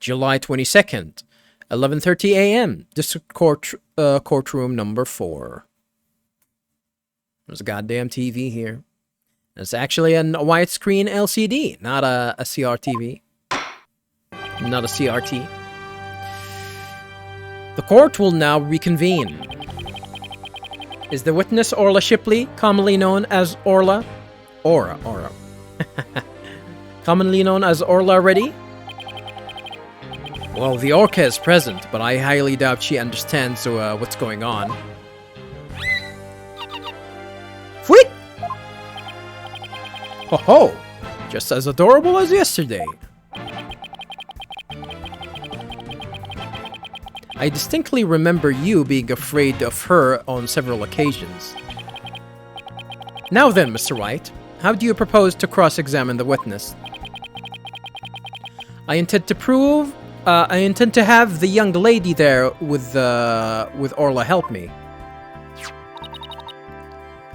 July 22nd, 11:30 a.m. District Courtroom number 4. There's a goddamn TV here. It's actually a widescreen LCD, not a CRTV. Not a CRT. The court will now reconvene. Is the witness Orla Shipley, commonly known as Orla? Aura. Commonly known as Orla, ready? Well, the Orca is present, but I highly doubt she understands what's going on. Wheat! Ho ho! Just as adorable as yesterday. I distinctly remember you being afraid of her on several occasions. Now then, Mr. Wright, how do you propose to cross-examine the witness? I intend to have the young lady there with Orla help me.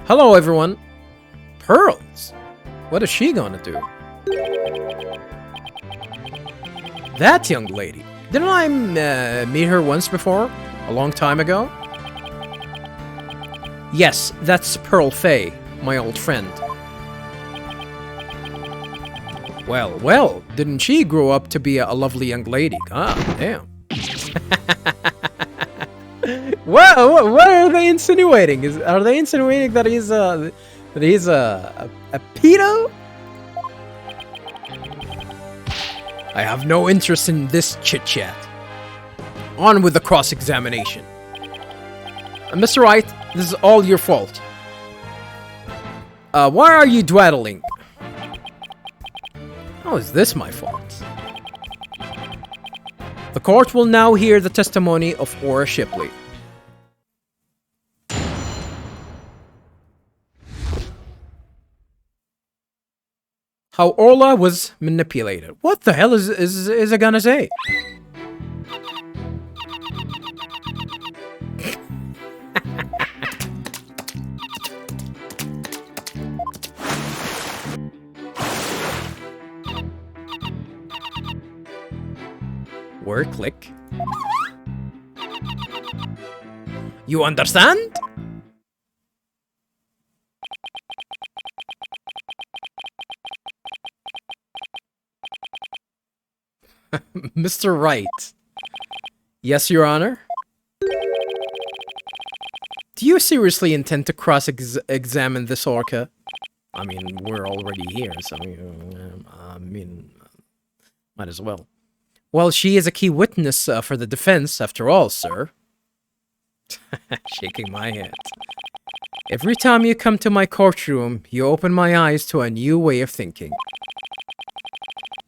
Hello, everyone. Pearls? What is she gonna do? That young lady. Didn't I meet her once before? A long time ago? Yes, that's Pearl Fay, my old friend. Well, didn't she grow up to be a lovely young lady? Ah, damn. What are they insinuating? Are they insinuating that he's a pedo? I have no interest in this chit-chat. On with the cross-examination. Mr. Wright, this is all your fault. Why are you dawdling? How is this my fault? The court will now hear the testimony of Orla Shipley. How Orla was manipulated. What the hell is it gonna say? Where click? You understand? Mr. Wright. Yes, Your Honor? Do you seriously intend to cross-examine this orca? I mean, we're already here, so, might as well. Well, she is a key witness for the defense, after all, sir. Shaking my head. Every time you come to my courtroom, you open my eyes to a new way of thinking.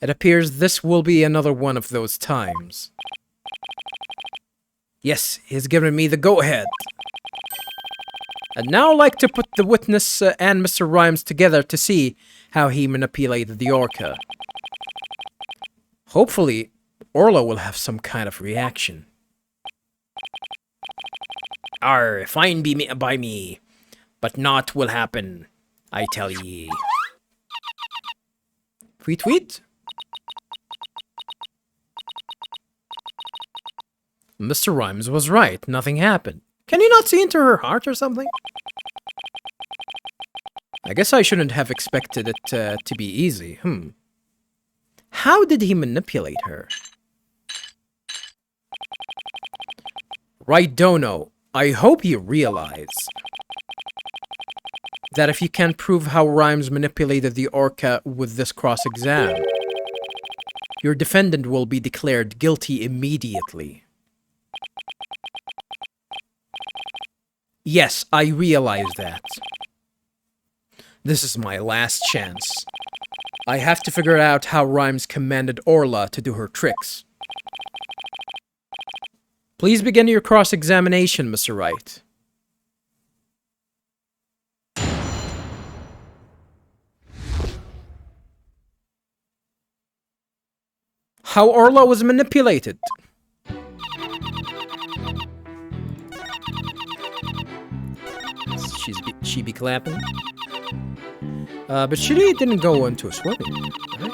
It appears this will be another one of those times. Yes, he's given me the go-ahead. I'd now like to put the witness and Mr. Rhymes together to see how he manipulated the orca. Hopefully, Orla will have some kind of reaction. Fine by me, but naught will happen, I tell ye. Tweet? Mr. Rhymes was right, nothing happened. Can you not see into her heart or something? I guess I shouldn't have expected it to be easy, How did he manipulate her? Right, Dono, I hope you realize that if you can't prove how Rhymes manipulated the orca with this cross-exam, your defendant will be declared guilty immediately. Yes, I realize that. This is my last chance. I have to figure out how Rhymes commanded Orla to do her tricks. Please begin your cross-examination, Mr. Wright. How Orla was manipulated. She be clapping. But she didn't go into a swimming, right?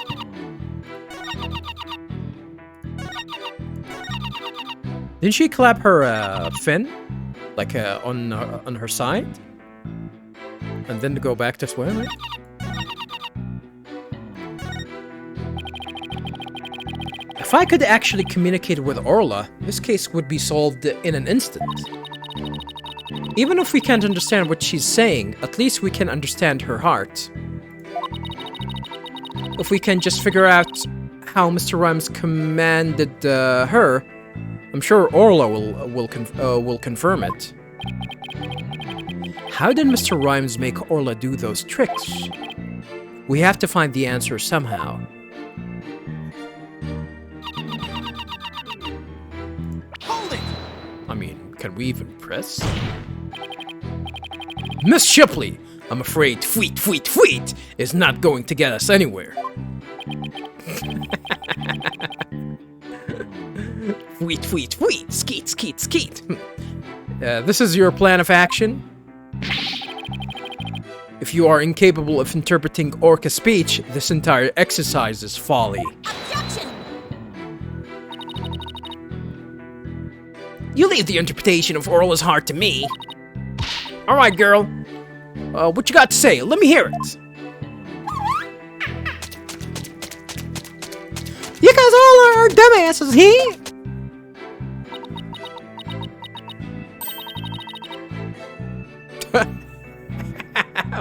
Didn't she clap her fin? Like on her side? And then to go back to swim? If I could actually communicate with Orla, this case would be solved in an instant. Even if we can't understand what she's saying, at least we can understand her heart. If we can just figure out how Mr. Rhymes commanded her, I'm sure Orla will confirm it. How did Mr. Rhymes make Orla do those tricks? We have to find the answer somehow. Hold it! I mean, can we even press? Miss Shipley! I'm afraid tweet is not going to get us anywhere. Tweet, skeet. This is your plan of action? If you are incapable of interpreting Orca speech, this entire exercise is folly. Objection! You leave the interpretation of Orla's heart to me. Alright, girl. What you got to say? Let me hear it. You guys all are dumbasses, he?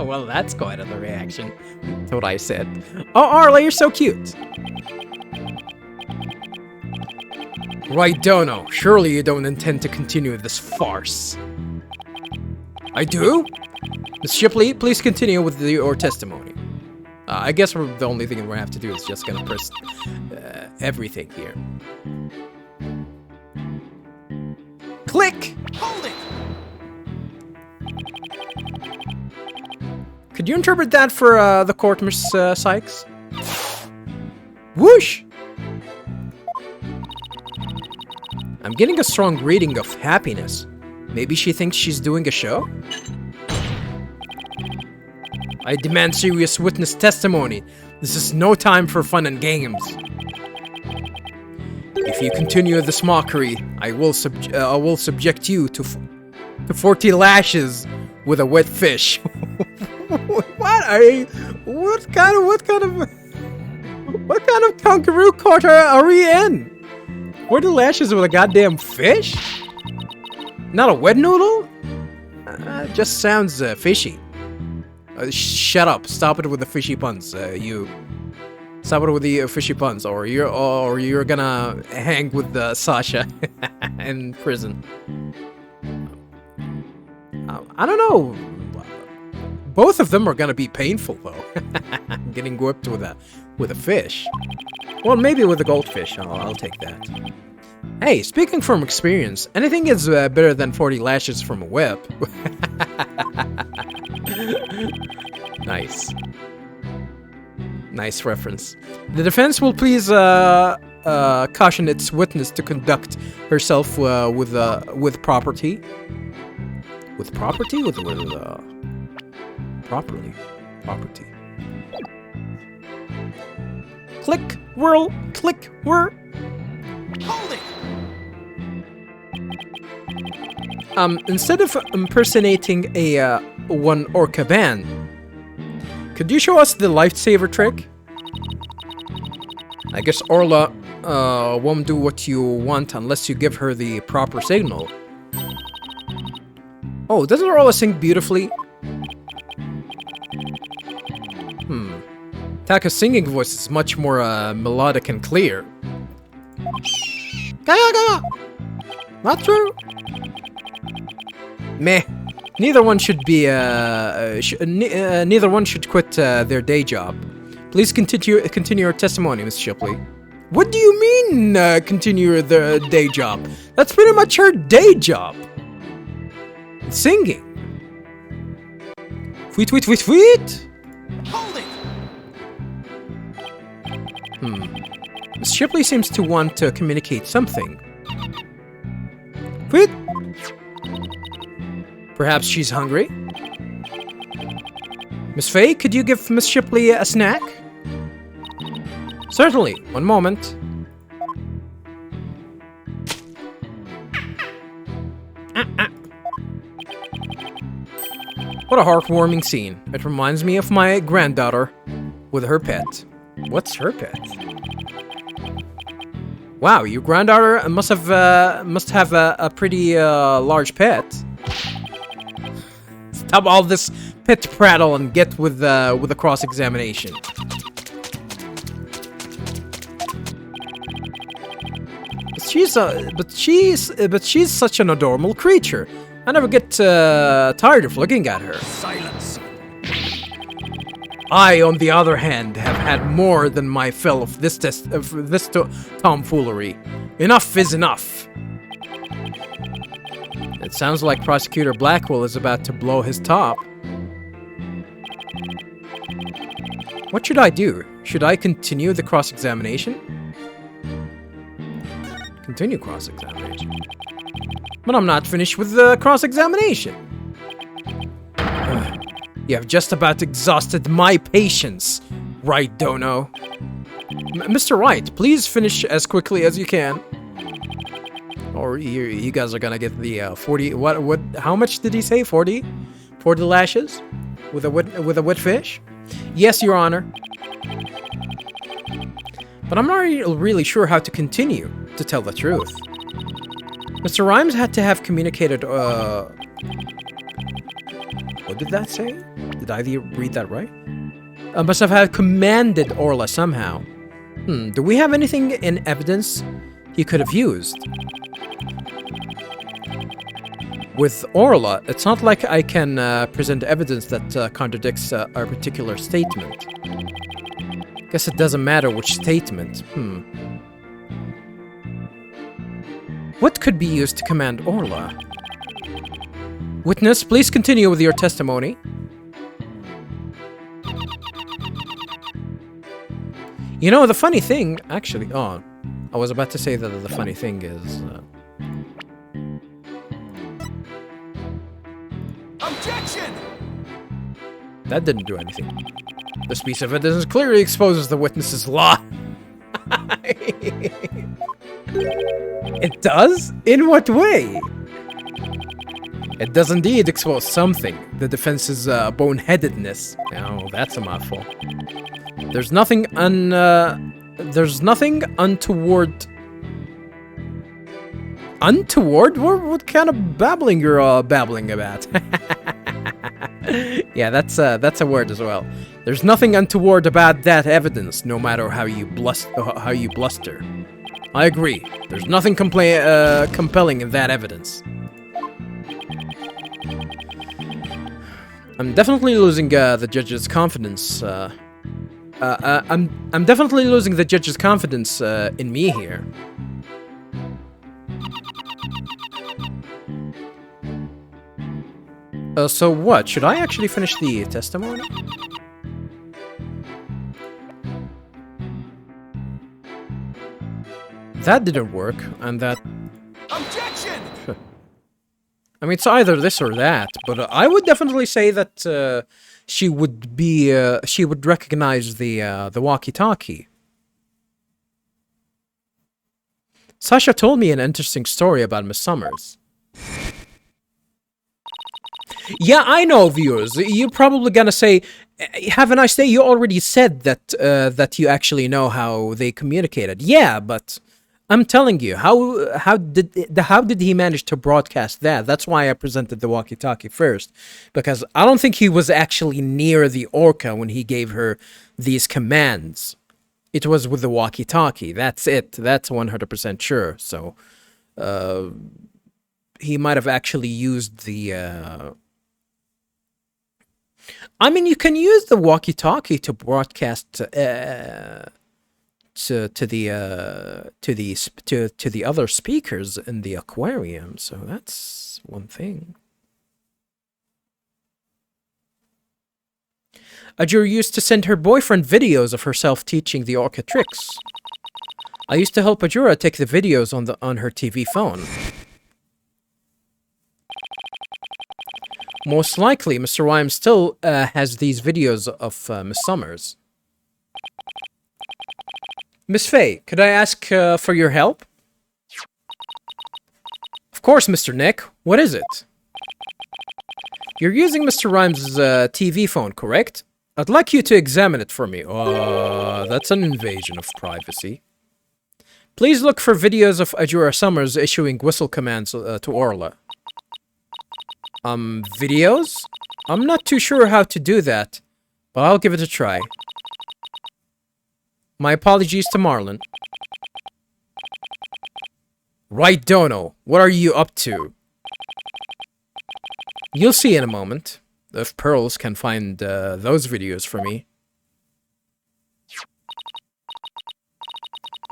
Well, that's quite a reaction. That's what I said. Oh, Arla, you're so cute. Right, Dono. Surely you don't intend to continue this farce. I do? Miss Shipley, please continue with your testimony. I guess the only thing we're gonna have to do is just gonna press everything here. Click! Hold it! Could you interpret that for the court, Miss Sykes? Whoosh! I'm getting a strong reading of happiness. Maybe she thinks she's doing a show? I demand serious witness testimony. This is no time for fun and games. If you continue this mockery, I will subject you to 40 lashes with a wet fish. What are you? What kind of kangaroo court are we in? 40 lashes with a goddamn fish? Not a wet noodle? Just sounds fishy. Shut up! Stop it with the fishy puns. You stop it with the fishy puns, or you're gonna hang with Sasha in prison. I don't know. Both of them are gonna be painful though. Getting whipped with a fish. Well, maybe with a goldfish. I'll take that. Hey, speaking from experience, anything is better than 40 lashes from a whip. Nice. Nice reference. The defense will please caution its witness to conduct herself with property. With property? With properly. Property. Click, whirl, click, whir. Hold it! Instead of impersonating a one orca band, could you show us the lifesaver trick? I guess Orla won't do what you want unless you give her the proper signal. Oh, doesn't Orla sing beautifully? Taka's singing voice is much more melodic and clear. Gaga! Not true. Meh. Neither one should be. Neither one should quit their day job. Please continue your testimony, Miss Shipley. What do you mean, continue the day job? That's pretty much her day job. Singing. Tweet. Hold it! Miss Shipley seems to want to communicate something. Tweet. Perhaps she's hungry? Miss Faye, could you give Miss Shipley a snack? Certainly. One moment. What a heartwarming scene. It reminds me of my granddaughter with her pet. What's her pet? Wow, your granddaughter must have a pretty large pet. Stop all this pet prattle and get with the cross-examination. But she's such an adorable creature. I never get tired of looking at her. Silence. I, on the other hand, have had more than my fill of this tomfoolery. Enough is enough. It sounds like Prosecutor Blackwell is about to blow his top. What should I do? Should I continue the cross-examination? Continue cross-examination. But I'm not finished with the cross-examination. You have just about exhausted my patience, Wright Dono. Mr. Wright, please finish as quickly as you can. Or you guys are gonna get the 40. What? How much did he say? 40? 40 lashes with a wet fish? Yes, Your Honor. But I'm not really sure how to continue, to tell the truth. Mr. Rhymes had to have communicated. What did that say? Did I read that right? Must have had commanded Orla somehow. Do we have anything in evidence he could have used? With Orla, it's not like I can present evidence that contradicts a particular statement. Guess it doesn't matter which statement. What could be used to command Orla? Witness, please continue with your testimony. You know, the funny thing, actually, I was about to say that the funny thing is... Objection! That didn't do anything. This piece of evidence clearly exposes the witness's lie. It does? In what way? It does indeed expose something. The defense's boneheadedness. Oh, that's a mouthful. There's nothing untoward. Untoward? What kind of babbling you're babbling about? Yeah, that's a word as well. There's nothing untoward about that evidence, no matter how you bluster. I agree. There's nothing compelling in that evidence. I'm definitely losing the judge's confidence. I'm definitely losing the judge's confidence in me here. So what? Should I actually finish the testimony? That didn't work, and that... Objection! I mean, it's either this or that, but I would definitely say that she would recognize the walkie-talkie. Sasha told me an interesting story about Miss Summers. Yeah, I know, viewers. You're probably gonna say, "Have a nice day." You already said that that you actually know how they communicated. Yeah, but I'm telling you, how did he manage to broadcast that? That's why I presented the walkie-talkie first, because I don't think he was actually near the orca when he gave her these commands. It was with the walkie-talkie. That's it. That's 100% sure. So, he might have actually used the. I mean, you can use the walkie-talkie to broadcast to the other speakers in the aquarium. So that's one thing. Ajur used to send her boyfriend videos of herself teaching the orca tricks. I used to help Ajura take the videos on her TV phone. Most likely, Mr. Rhymes still has these videos of Miss Summers. Miss Faye, could I ask for your help? Of course, Mr. Nick. What is it? You're using Mr. Rhymes' TV phone, correct? I'd like you to examine it for me. That's an invasion of privacy. Please look for videos of Ajura Summers issuing whistle commands to Orla. Videos? I'm not too sure how to do that, but I'll give it a try. My apologies to Marlon. Right, Dono, what are you up to? You'll see in a moment, if Pearls can find those videos for me.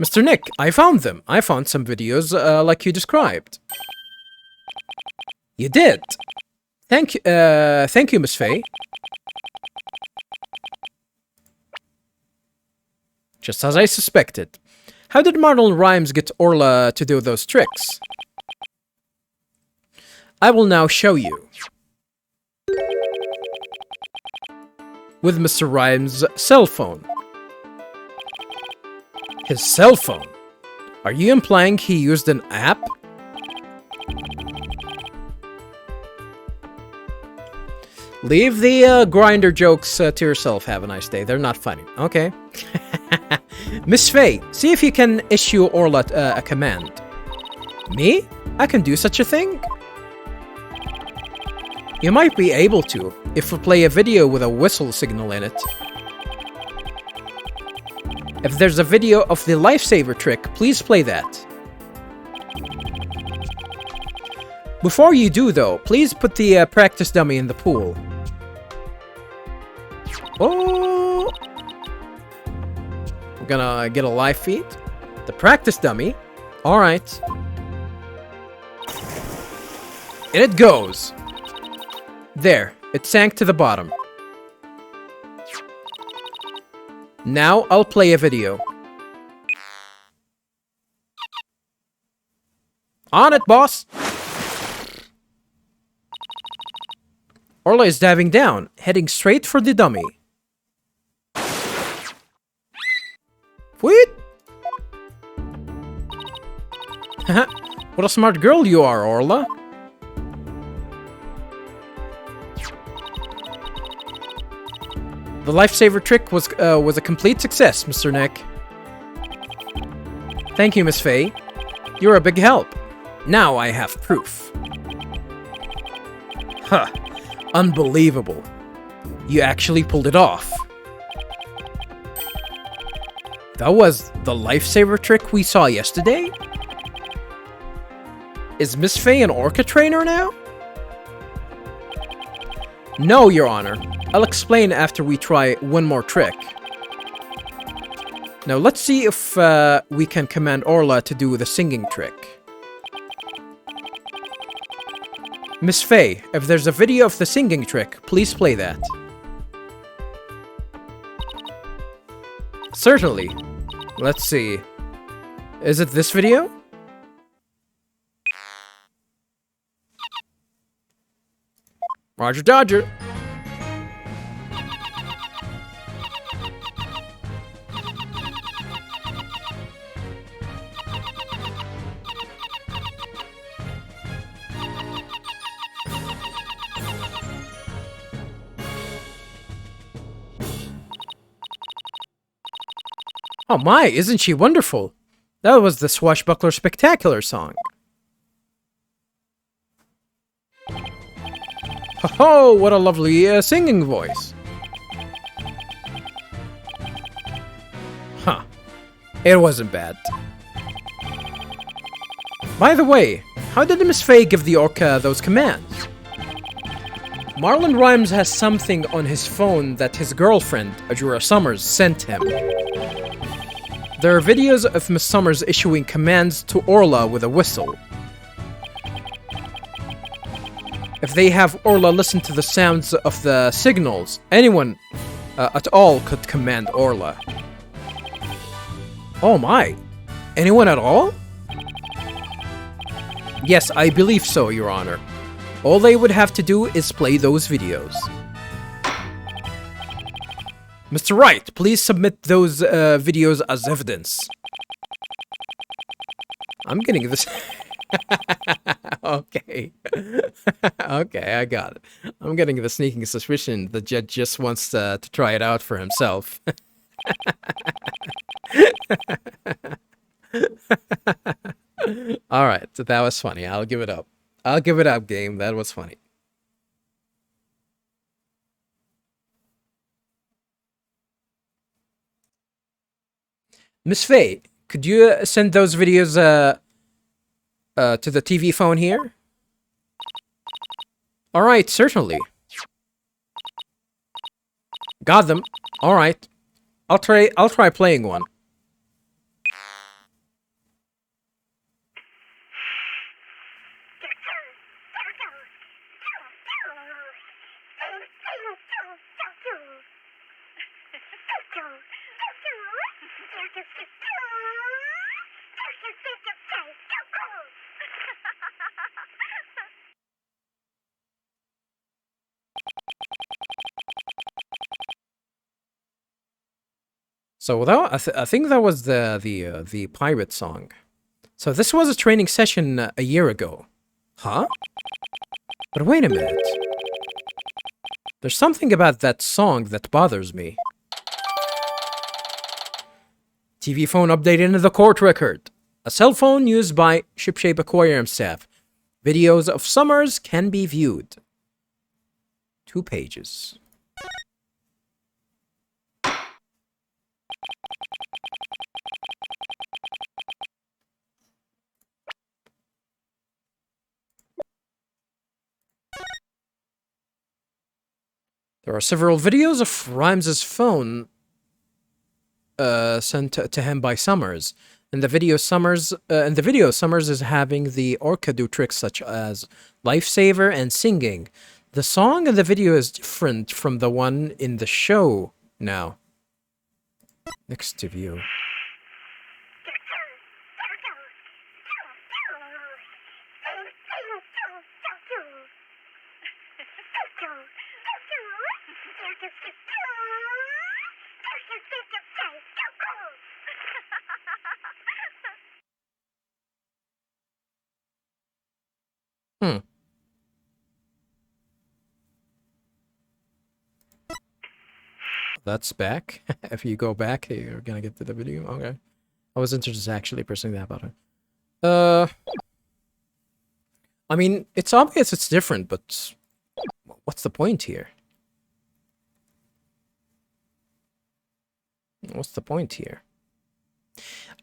Mr. Nick, I found them. I found some videos like you described. You did? Thank you, Miss Faye. Just as I suspected. How did Marlon Rhymes get Orla to do those tricks? I will now show you. With Mr. Rhymes' cell phone. His cell phone? Are you implying he used an app? Leave the grinder jokes to yourself, have a nice day. They're not funny. Okay. Miss Faye, see if you can issue Orla a command. Me? I can do such a thing? You might be able to, if we play a video with a whistle signal in it. If there's a video of the lifesaver trick, please play that. Before you do, though, please put the practice dummy in the pool. Oh! We're gonna get a live feed. The practice dummy. Alright. And it goes. There. It sank to the bottom. Now I'll play a video. On it, boss! Orla is diving down, heading straight for the dummy. Sweet! Haha, what a smart girl you are, Orla. The lifesaver trick was a complete success, Mr. Nick. Thank you, Miss Faye. You're a big help. Now I have proof. Huh. Unbelievable. You actually pulled it off. That was the lifesaver trick we saw yesterday? Is Miss Faye an orca trainer now? No, Your Honor. I'll explain after we try one more trick. Now let's see if we can command Orla to do the singing trick. Miss Faye, if there's a video of the singing trick, please play that. Certainly. Let's see. Is it this video? Roger Dodger. Oh my, isn't she wonderful? That was the Swashbuckler Spectacular song. Ho-ho, what a lovely singing voice. Huh. It wasn't bad. By the way, how did Miss Faye give the orca those commands? Marlon Rhymes has something on his phone that his girlfriend, Ajura Summers, sent him. There are videos of Miss Summers issuing commands to Orla with a whistle. If they have Orla listen to the sounds of the signals, anyone at all could command Orla. Oh my! Anyone at all? Yes, I believe so, Your Honor. All they would have to do is play those videos. Mr. Wright, please submit those videos as evidence. I'm getting this. Okay. Okay, I got it. I'm getting the sneaking suspicion the judge just wants to try it out for himself. All right, so that was funny. I'll give it up. I'll give it up, game. That was funny. Miss Faye, could you send those videos to the TV phone here? All right, certainly. Got them. All right. I'll try playing one. So I think that was the pirate song. So this was a training session a year ago. Huh? But wait a minute. There's something about that song that bothers me. TV phone updated into the court record. A cell phone used by Shipshape Aquarium staff. Videos of Summers can be viewed. 2 pages. There are several videos of Rhymes's phone sent to him by Summers. In the video, Summers is having the Orca do tricks such as Lifesaver and singing. The song in the video is different from the one in the show now. Next to view. Hmm. That's back. If you go back, you're gonna get to the video. Okay. I was interested actually pressing that button. I mean, it's obvious it's different, but what's the point here? What's the point here?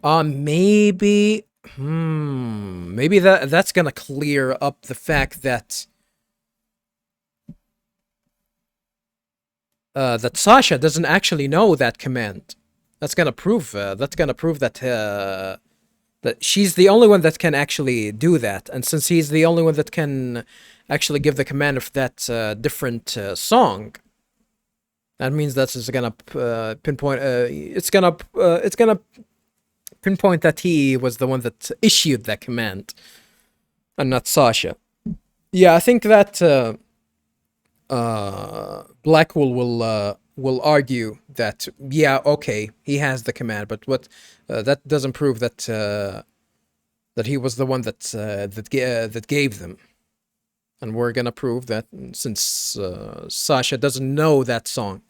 Maybe maybe that's gonna clear up the fact that that Sasha doesn't actually know that command. That's gonna prove that that she's the only one that can actually do that, and since he's the only one that can actually give the command of that different song, that means that it's gonna pinpoint. It's gonna pinpoint that he was the one that issued that command, and not Sasha. Yeah, I think that Blackwell will argue that yeah, okay, he has the command, but what that doesn't prove that that he was the one that that gave them. And we're gonna prove that since Sasha doesn't know that song,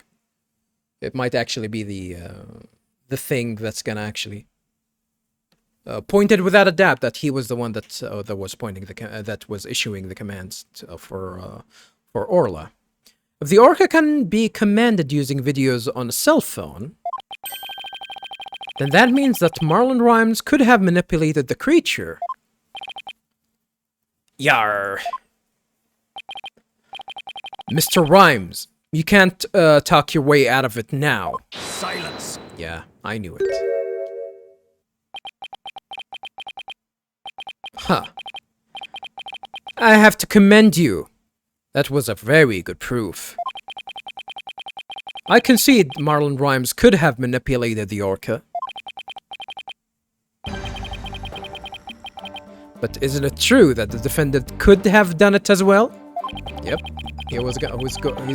it might actually be the thing that's gonna actually pointed without a doubt that he was the one that that was pointing that was issuing the commands for Orla. If the Orca can be commanded using videos on a cell phone, then that means that Marlon Rhymes could have manipulated the creature. Yar. Mr. Rhymes, you can't talk your way out of it now. Silence. Yeah, I knew it. Huh. I have to commend you. That was a very good proof. I concede Marlon Rhymes could have manipulated the Orca. But isn't it true that the defendant could have done it as well? Yep, he's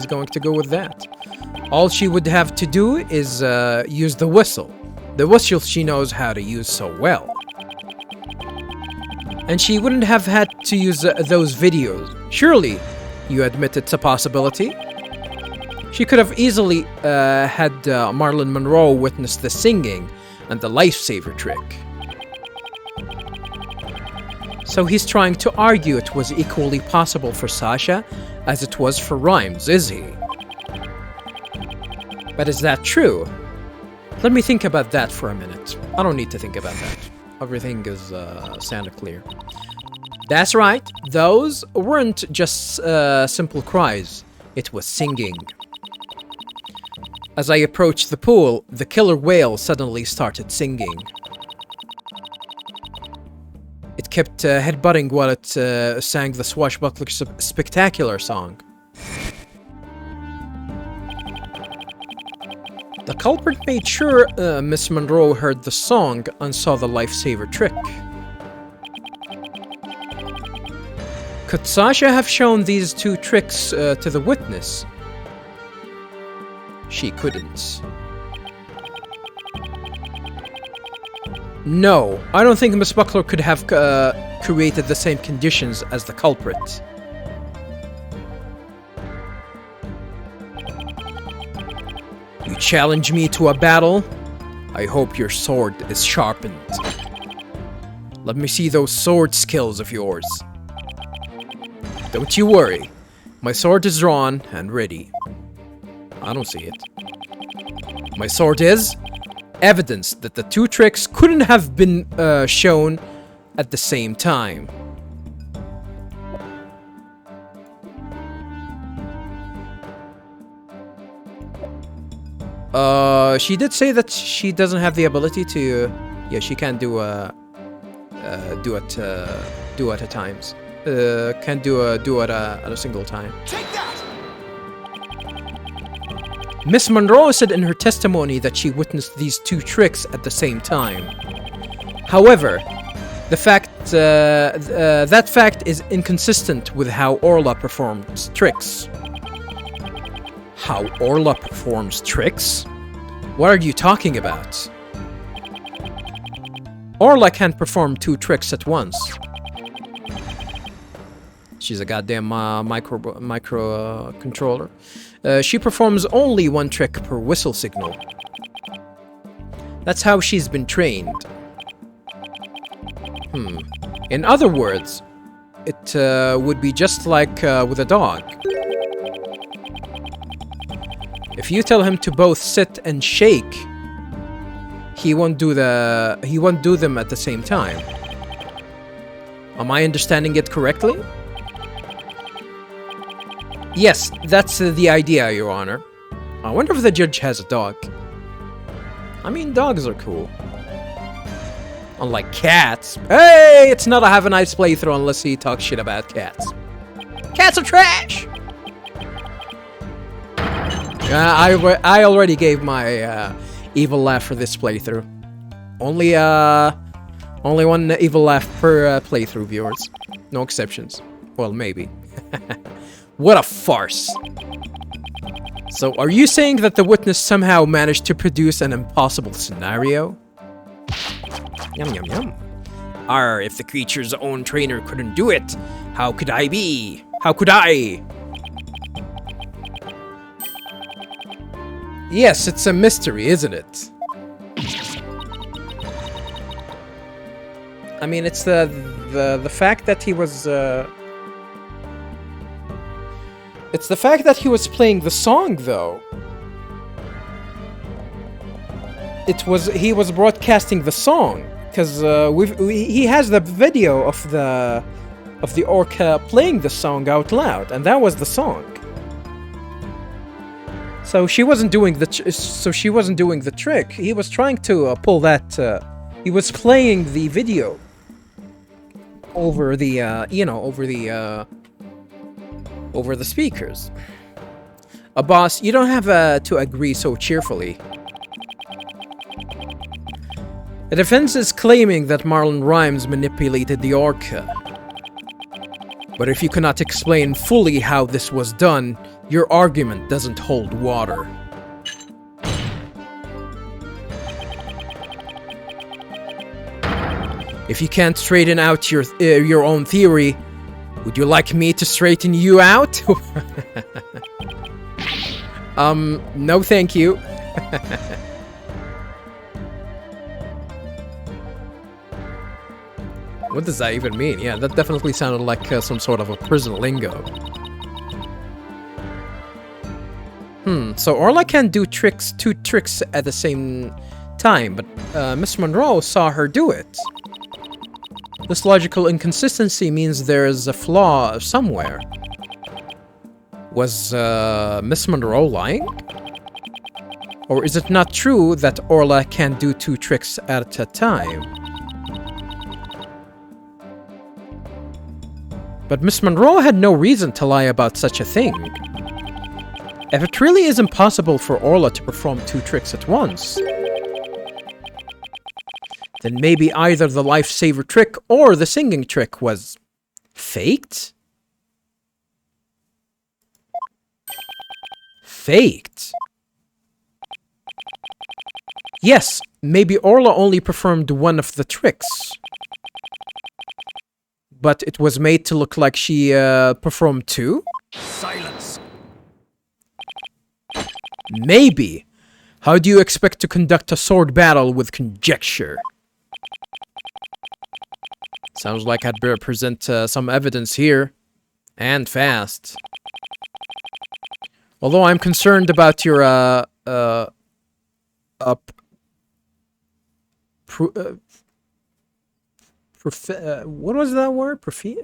going to go with that. All she would have to do is use the whistle. The whistle she knows how to use so well. And she wouldn't have had to use those videos. Surely, you admit it's a possibility? She could have easily had Marilyn Monroe witness the singing and the lifesaver trick. So he's trying to argue it was equally possible for Sasha as it was for Rhymes, is he? But is that true? Let me think about that for a minute. I don't need to think about that. Everything is sounded clear. That's right, those weren't just simple cries. It was singing. As I approached the pool, the killer whale suddenly started singing. It kept headbutting while it sang the swashbuckler spectacular song. The culprit made sure Miss Monroe heard the song and saw the lifesaver trick. Could Sasha have shown these two tricks to the witness? She couldn't. No, I don't think Miss Buckler could have created the same conditions as the culprit. You challenge me to a battle? I hope your sword is sharpened. Let me see those sword skills of yours. Don't you worry. My sword is drawn and ready. I don't see it. My sword is evidence that the two tricks couldn't have been shown at the same time. She did say that she doesn't have the ability to. Yeah, she can't do it at times. Can't do it at a single time. Take that! Miss Monroe said in her testimony that she witnessed these two tricks at the same time. However, that fact is inconsistent with how Orla performs tricks. How Orla performs tricks? What are you talking about? Orla can't perform two tricks at once. She's a goddamn micro controller. She performs only one trick per whistle signal. That's how she's been trained. In other words, it would be just like with a dog. If you tell him to both sit and shake, he won't do them at the same time. Am I understanding it correctly? Yes, that's the idea, Your Honor. I wonder if the judge has a dog. I mean, dogs are cool. Unlike cats. Hey, it's not a have a nice playthrough unless he talks shit about cats. Cats are trash! I already gave my evil laugh for this playthrough. Only one evil laugh per playthrough, viewers. No exceptions. Well, maybe. What a farce. So, are you saying that the witness somehow managed to produce an impossible scenario? Yum yum yum. If the creature's own trainer couldn't do it, how could I be? How could I? Yes, it's a mystery, isn't it? I mean, it's the fact that he was it's the fact that he was playing the song, though. He was broadcasting the song because he has the video of the orca playing the song out loud, and that was the song. So she wasn't doing the trick. He was trying to pull that. He was playing the video over the over the speakers. Boss, you don't have to agree so cheerfully. The defense is claiming that Marlon Rhymes manipulated the orca. But if you cannot explain fully how this was done, your argument doesn't hold water. If you can't straighten out your own theory, would you like me to straighten you out? No thank you. What does that even mean? Yeah, that definitely sounded like some sort of a prison lingo. So Orla can do two tricks at the same time, but Miss Monroe saw her do it. This logical inconsistency means there is a flaw somewhere. Was Miss Monroe lying? Or is it not true that Orla can do two tricks at a time? But Miss Monroe had no reason to lie about such a thing. If it really is impossible for Orla to perform two tricks at once, then maybe either the lifesaver trick or the singing trick was faked? Faked? Yes, maybe Orla only performed one of the tricks, but it was made to look like she performed two? Silence. Maybe. How do you expect to conduct a sword battle with conjecture? Sounds like I'd better present some evidence here. And fast. Although I'm concerned about your, what was that word? Preface?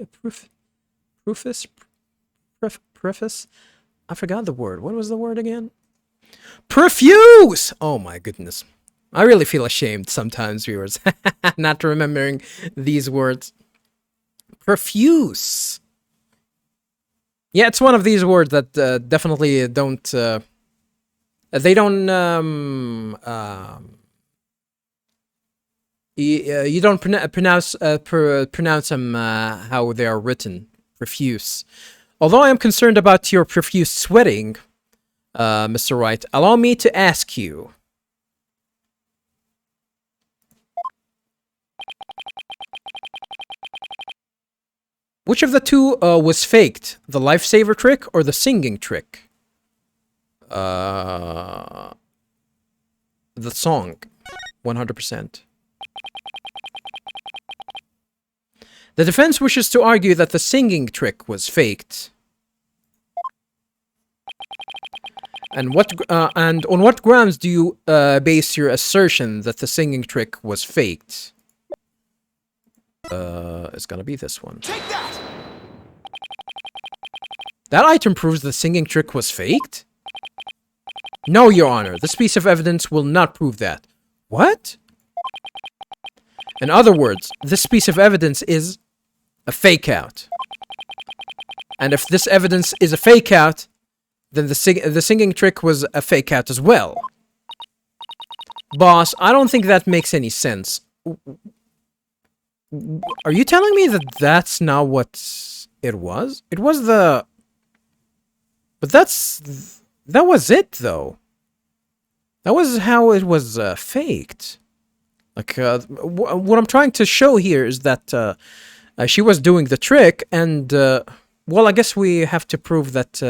I forgot the word. What was the word again? Profuse! Oh my goodness. I really feel ashamed sometimes, viewers, not remembering these words. Profuse. Yeah, it's one of these words that definitely don't... they don't... you don't pronounce them how they are written. Profuse. Although I am concerned about your profuse sweating, Mr. Wright, allow me to ask you. Which of the two was faked? The lifesaver trick or the singing trick? The song. 100%. The defense wishes to argue that the singing trick was faked. And on what grounds do you base your assertion that the singing trick was faked? It's gonna be this one. Take that! That item proves the singing trick was faked? No, Your Honor. This piece of evidence will not prove that. What? In other words, this piece of evidence is a fake out. And if this evidence is a fake out, then the singing trick was a fake out as well. Boss, I don't think that makes any sense. Are you telling me that that's not what it was? It was the... But that was it, though. That was how it was faked. Like, what I'm trying to show here is that she was doing the trick, and, well, I guess we have to prove that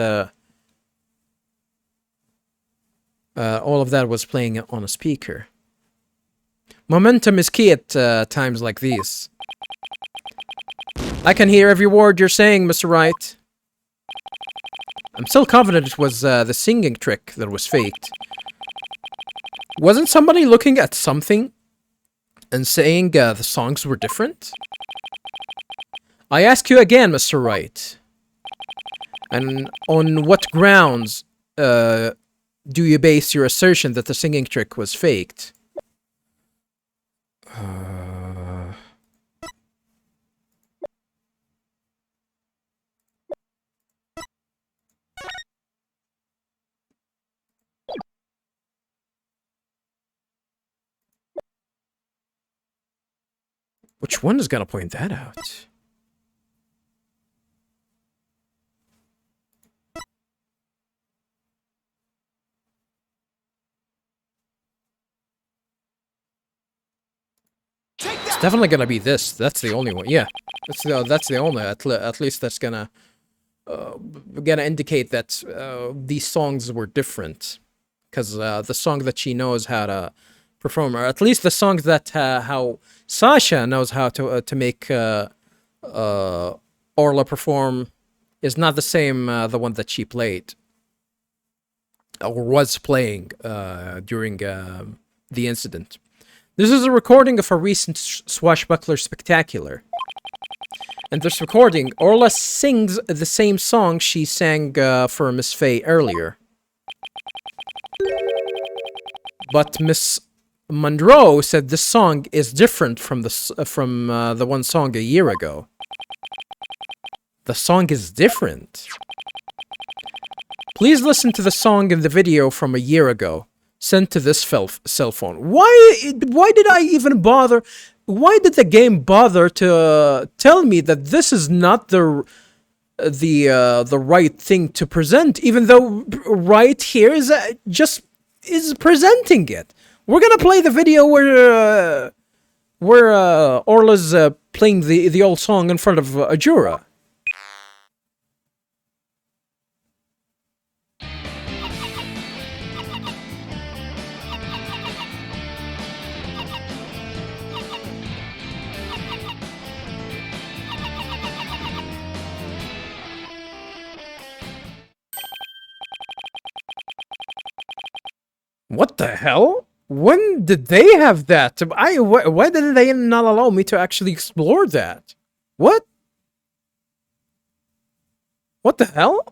all of that was playing on a speaker. Momentum is key at times like these. I can hear every word you're saying, Mr. Wright. I'm still confident it was the singing trick that was faked. Wasn't somebody looking at something and saying the songs were different? I ask you again, Mr. Wright. And on what grounds do you base your assertion that the singing trick was faked? Which one is gonna point that out? Take that! It's definitely gonna be this. That's the only one. Yeah, that's the only. At least that's gonna indicate that these songs were different, because the song that she knows how to perform, or at least the songs that how Sasha knows how to make Orla perform, is not the same the one that she played or was playing during the incident. This is a recording of a recent Swashbuckler spectacular. In this recording, Orla sings the same song she sang for Miss Faye earlier. But Miss Monroe said this song is different from the one song a year ago. The song is different. Please listen to the song in the video from a year ago, sent to this cell phone. Why did I even bother? Why did the game bother to tell me that this is not the right thing to present, even though Wright here is is presenting it? We're gonna play the video where Orla's playing the old song in front of Ajura. What the hell? When did they have that? Why did they not allow me to actually explore that? What? What the hell?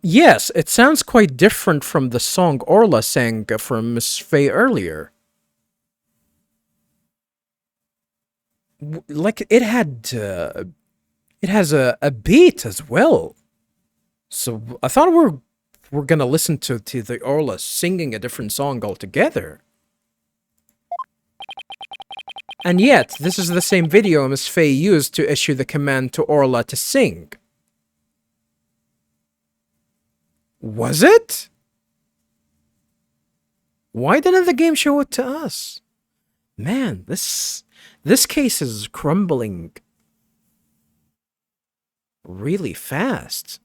Yes, it sounds quite different from the song Orla sang from Miss Faye earlier. Like, it has a beat as well. So I thought we're gonna listen to the Orla singing a different song altogether. And yet, this is the same video Miss Faye used to issue the command to Orla to sing. Was it? Why didn't the game show it to us? Man, this case is crumbling really fast.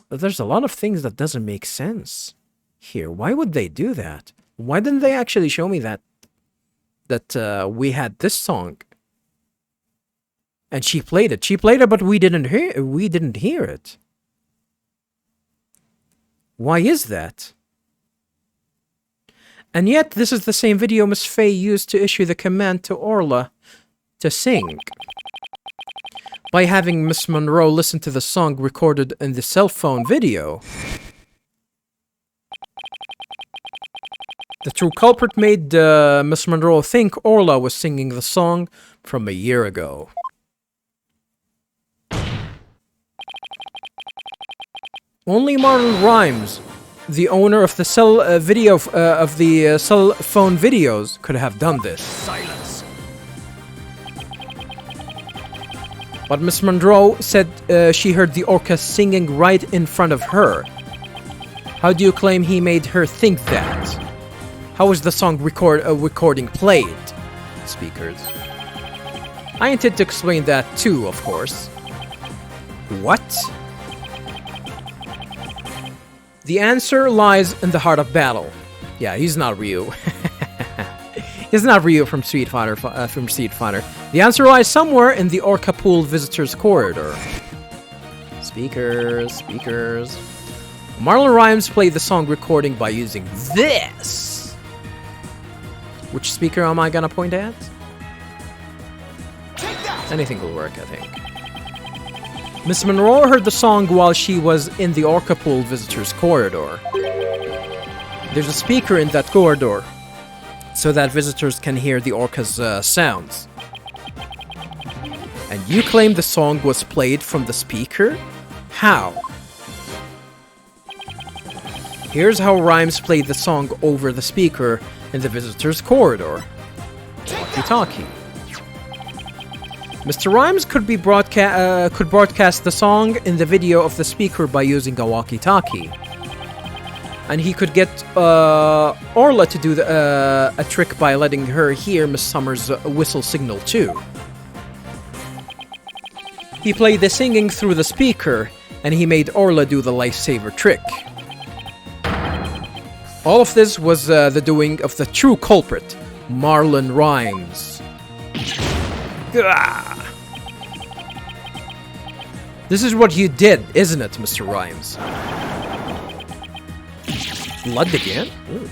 There's a lot of things that doesn't make sense here. Why would they do that? Why didn't they actually show me that we had this song and she played it? She played it, but we didn't hear it. Why is that? And yet, this is the same video Miss Faye used to issue the command to Orla to sing. By having Miss Monroe listen to the song recorded in the cell phone video. The true culprit made Miss Monroe think Orla was singing the song from a year ago. Only Marlon Rhymes, the owner of the cell phone videos, could have done this. Silence. But Miss Monroe said she heard the orca singing right in front of her. How do you claim he made her think that? How was the song recording played? Speakers. I intend to explain that too, of course. What? The answer lies in the heart of battle. Yeah, he's not Ryu. He's not Ryu from Street Fighter. The answer lies somewhere in the Orca Pool Visitors Corridor. Speakers. Marlon Rhymes played the song recording by using this. Which speaker am I gonna point at? Anything will work, I think. Miss Monroe heard the song while she was in the Orca Pool Visitors Corridor. There's a speaker in that corridor, so that visitors can hear the orca's sounds. And you claim the song was played from the speaker? How? Here's how Rhymes played the song over the speaker in the visitors' corridor. Walkie-talkie. Mr. Rhymes could broadcast the song in the video of the speaker by using a walkie-talkie. And he could get Orla to do a trick by letting her hear Miss Summers' whistle signal too. He played the singing through the speaker, and he made Orla do the lifesaver trick. All of this was the doing of the true culprit, Marlon Rhymes. Gah! This is what you did, isn't it, Mr. Rhymes? Blood again? Ooh.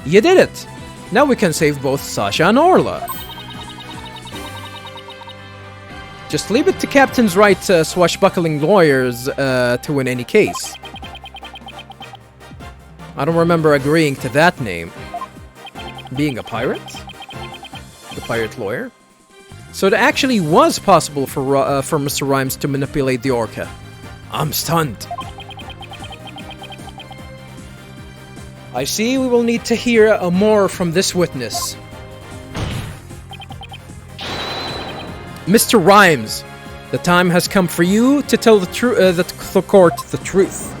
You did it! Now we can save both Sasha and Orla. Just leave it to Captain Wright's swashbuckling lawyers to win any case. I don't remember agreeing to that name. Being a pirate? The pirate lawyer? So it actually was possible for Mr. Rhymes to manipulate the Orca. I'm stunned. I see we will need to hear more from this witness. Mr. Rhymes, the time has come for you to tell the court the truth.